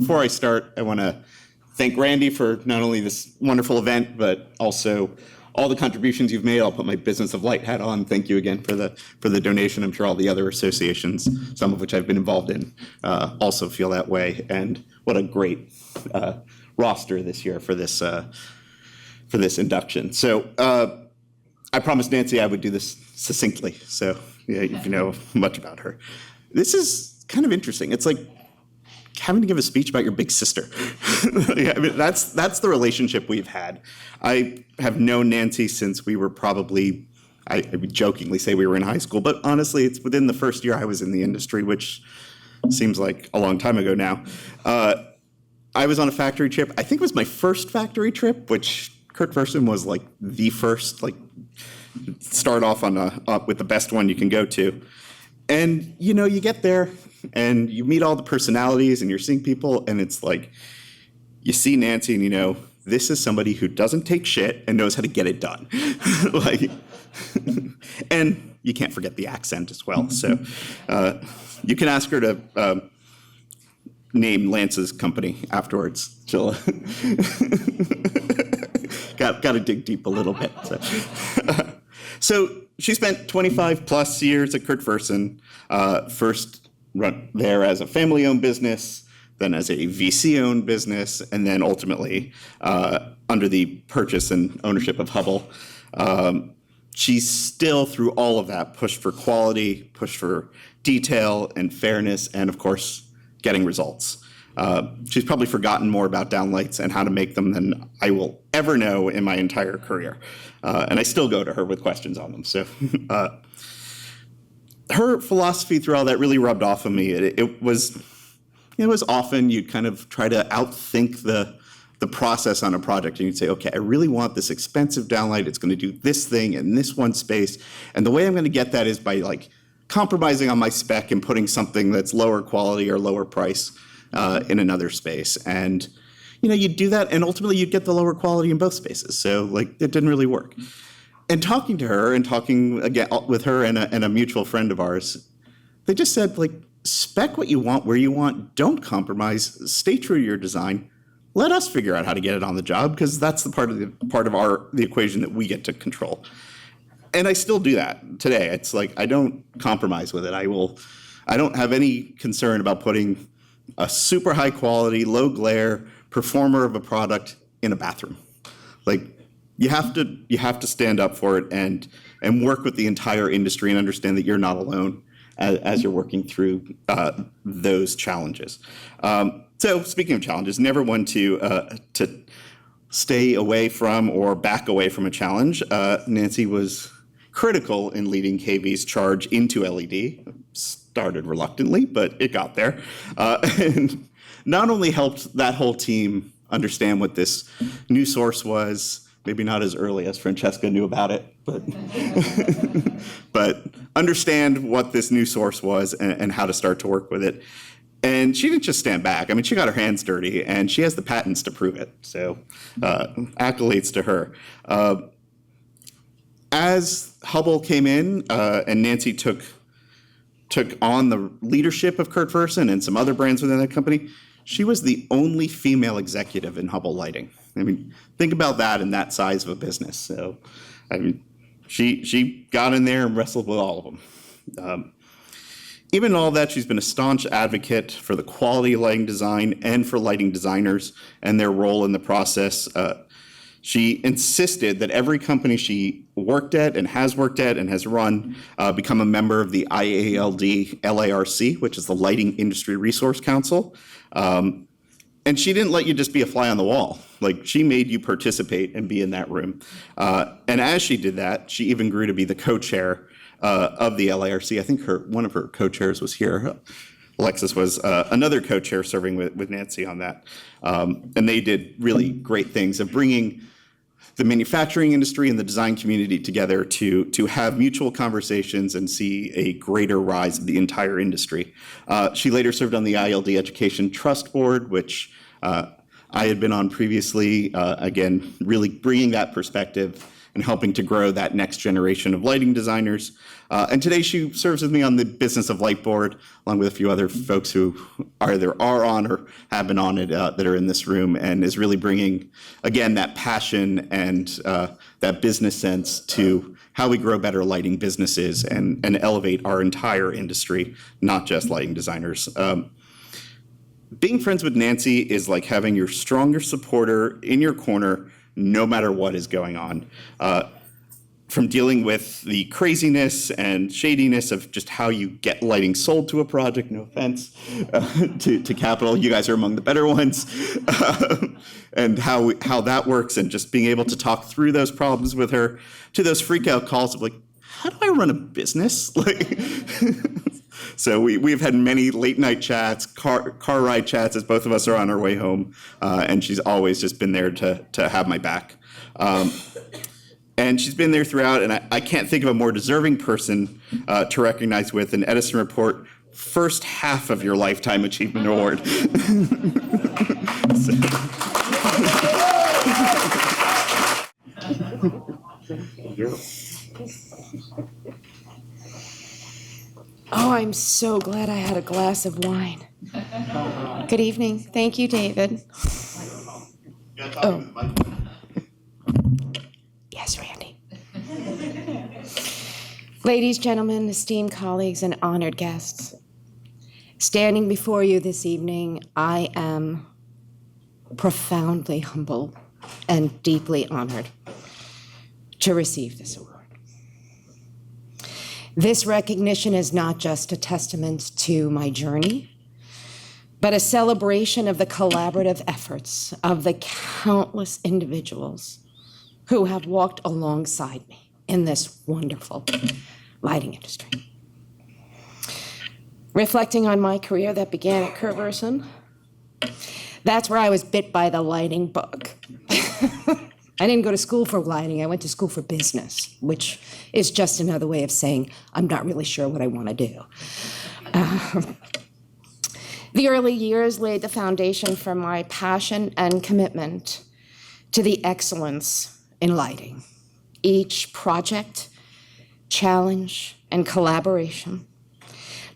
before I start, I want to thank Randy for not only this wonderful event, but also all the contributions you've made. I'll put my Business of Light hat on. Thank you again for the donation. I'm sure all the other associations, some of which I've been involved in, also feel that way. And what a great roster this year for this induction. So I promised Nancy I would do this succinctly. So yeah, if you know much about her, this is kind of interesting. It's like having to give a speech about your big sister. I mean, that's the relationship we've had. I have known Nancy since we were probably, I would jokingly say we were in high school, but honestly, it's within the first year I was in the industry, which seems like a long time ago now. I was on a factory trip. I think it was my first factory trip, which Kurt Parson was like the first, like start off on with the best one you can go to. And, you know, you get there and you meet all the personalities and you're seeing people and it's like, you see Nancy and you know, this is somebody who doesn't take shit and knows how to get it done. Like, and you can't forget the accent as well. So you can ask her to name Lance's company afterwards. She'll got to dig deep a little bit. So she spent 25 plus years at Kurt Parson, first run there as a family-owned business, then as a VC-owned business, and then ultimately under the purchase and ownership of Hubbell. She's still, through all of that, pushed for quality, pushed for detail and fairness, and of course, getting results. She's probably forgotten more about downlights and how to make them than I will ever know in my entire career. And I still go to her with questions on them. So her philosophy through all that really rubbed off on me. It was often you'd kind of try to outthink the process on a project, and you'd say, okay, I really want this expensive downlight. It's going to do this thing in this one space. And the way I'm going to get that is by like compromising on my spec and putting something that's lower quality or lower price in another space. And, you know, you'd do that and ultimately you'd get the lower quality in both spaces. So like it didn't really work. And talking to her and talking again with her and a mutual friend of ours, they just said like, spec what you want where you want, don't compromise, stay true to your design. Let us figure out how to get it on the job because that's the part of the equation that we get to control. And I still do that today. It's like I don't compromise with it. I don't have any concern about putting a super high quality, low glare performer of a product in a bathroom. Like you have to stand up for it and work with the entire industry and understand that you're not alone as you're working through those challenges. So speaking of challenges, never one to stay away from or back away from a challenge. Nancy was critical in leading KV's charge into LED. Started reluctantly, but it got there. And not only helped that whole team understand what this new source was, maybe not as early as Francesca knew about it, but understand what this new source was and how to start to work with it. And she didn't just stand back. I mean, she got her hands dirty, and she has the patents to prove it. So accolades to her. As Hubbell came in and Nancy took on the leadership of Kurt Parson and some other brands within that company, she was the only female executive in Hubbell Lighting. I mean, think about that in that size of a business. So, I mean, she got in there and wrestled with all of them. Even in all that, she's been a staunch advocate for the quality of lighting design and for lighting designers and their role in the process. She insisted that every company she worked at and has run become a member of the IALD LARC, which is the Lighting Industry Resource Council. And she didn't let you just be a fly on the wall. Like, she made you participate and be in that room. And as she did that, she even grew to be the co-chair of the LARC. I think one of her co-chairs was here. Alexis was another co-chair serving with Nancy on that. And they did really great things of bringing the manufacturing industry and the design community together to have mutual conversations and see a greater rise of the entire industry. She later served on the ILD Education Trust Board, which I had been on previously, again, really bringing that perspective and helping to grow that next generation of lighting designers. And today she serves with me on the Business of Light board, along with a few other folks who either are on or have been on it that are in this room, and is really bringing, again, that passion and that business sense to how we grow better lighting businesses and elevate our entire industry, not just lighting designers. Being friends with Nancy is like having your strongest supporter in your corner no matter what is going on. From dealing with the craziness and shadiness of just how you get lighting sold to a project, no offense, to capital, you guys are among the better ones, and how that works, and just being able to talk through those problems with her, to those freak out calls of like, how do I run a business? Like, so we've had many late night chats, car ride chats as both of us are on our way home, and she's always just been there to have my back. And she's been there throughout, and I can't think of a more deserving person to recognize with an EdisonReport first half of your Lifetime Achievement Award. Oh, I'm so glad I had a glass of wine. Good evening. Thank you, David. Oh. Yes, Randy. Ladies, gentlemen, esteemed colleagues, and honored guests, standing before you this evening, I am profoundly humbled and deeply honored to receive this award. This recognition is not just a testament to my journey, but a celebration of the collaborative efforts of the countless individuals who have walked alongside me in this wonderful lighting industry. Reflecting on my career that began at Parson, that's where I was bit by the lighting bug. I didn't go to school for lighting, I went to school for business, which is just another way of saying I'm not really sure what I want to do. The early years laid the foundation for my passion and commitment to the excellence in lighting. Each project, challenge, and collaboration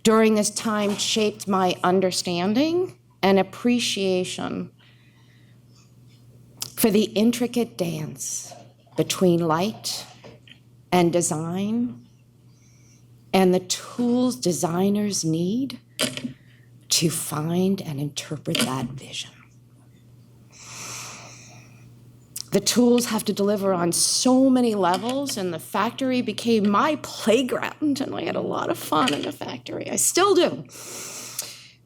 during this time shaped my understanding and appreciation for the intricate dance between light and design and the tools designers need to find and interpret that vision. The tools have to deliver on so many levels, and the factory became my playground, and I had a lot of fun in the factory. I still do.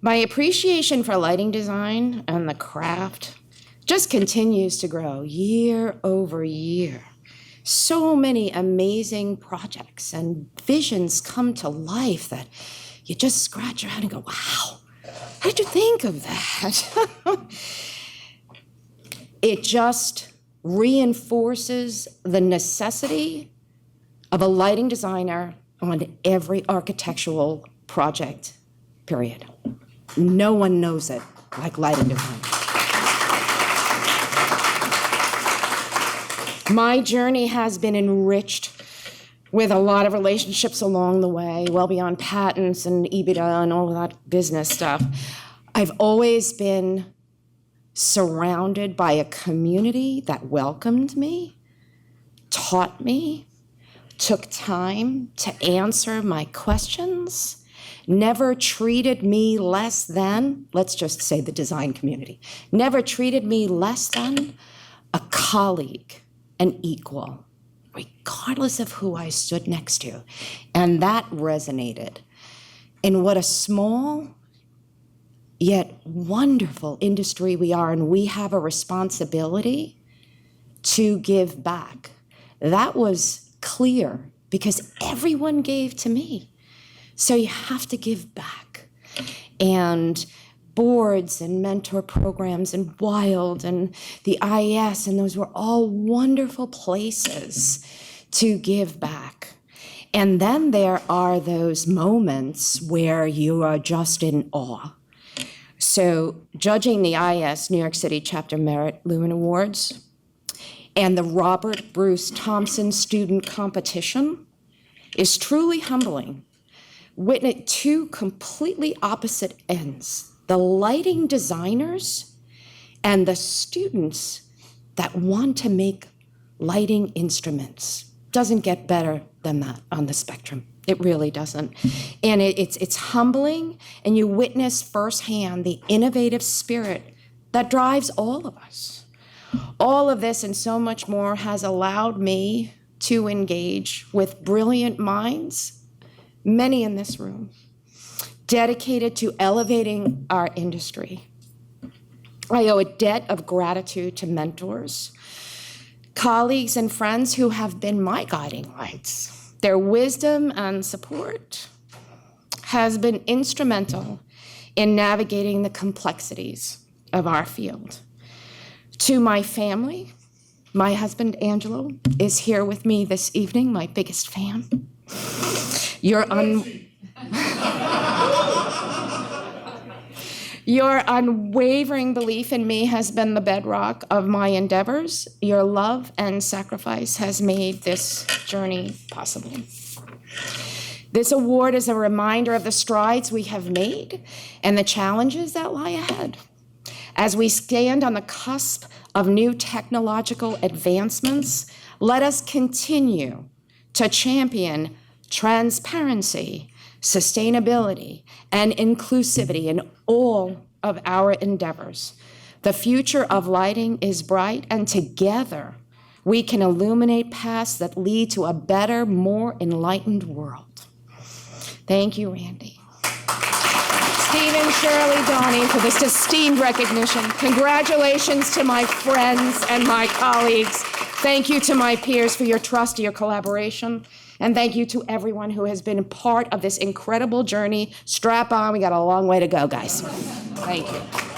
My appreciation for lighting design and the craft just continues to grow year over year. So many amazing projects and visions come to life that you just scratch your head and go, wow, how did you think of that? It just reinforces the necessity of a lighting designer on every architectural project, period. No one knows it like lighting design. My journey has been enriched with a lot of relationships along the way, well beyond patents and EBITDA and all of that business stuff. I've always been surrounded by a community that welcomed me, taught me, took time to answer my questions, never treated me less than, let's just say the design community, never treated me less than a colleague, an equal, regardless of who I stood next to. And that resonated in what a small yet wonderful industry we are, and we have a responsibility to give back. That was clear because everyone gave to me. So you have to give back. And boards and mentor programs and WILD and the IES, and those were all wonderful places to give back. And then there are those moments where you are just in awe. So judging the IES New York City Chapter Merit Lumen Awards, and the Robert Bruce Thompson Student Competition is truly humbling. Witness two completely opposite ends, the lighting designers and the students that want to make lighting instruments. Doesn't get better than that on the spectrum. It really doesn't. And it's humbling, and you witness firsthand the innovative spirit that drives all of us. All of this and so much more has allowed me to engage with brilliant minds, many in this room, dedicated to elevating our industry. I owe a debt of gratitude to mentors, colleagues, and friends who have been my guiding lights. Their wisdom and support has been instrumental in navigating the complexities of our field. To my family, my husband, Angelo, is here with me this evening, my biggest fan. Your unwavering belief in me has been the bedrock of my endeavors. Your love and sacrifice has made this journey possible. This award is a reminder of the strides we have made and the challenges that lie ahead. As we stand on the cusp of new technological advancements, let us continue to champion transparency, sustainability, and inclusivity in all of our endeavors. The future of lighting is bright, and together we can illuminate paths that lead to a better, more enlightened world. Thank you, Randy. Stephen, Shirley, Donnie, for this esteemed recognition. Congratulations to my friends and my colleagues. Thank you to my peers for your trust, your collaboration. And thank you to everyone who has been part of this incredible journey. Strap on, we got a long way to go, guys. Thank you.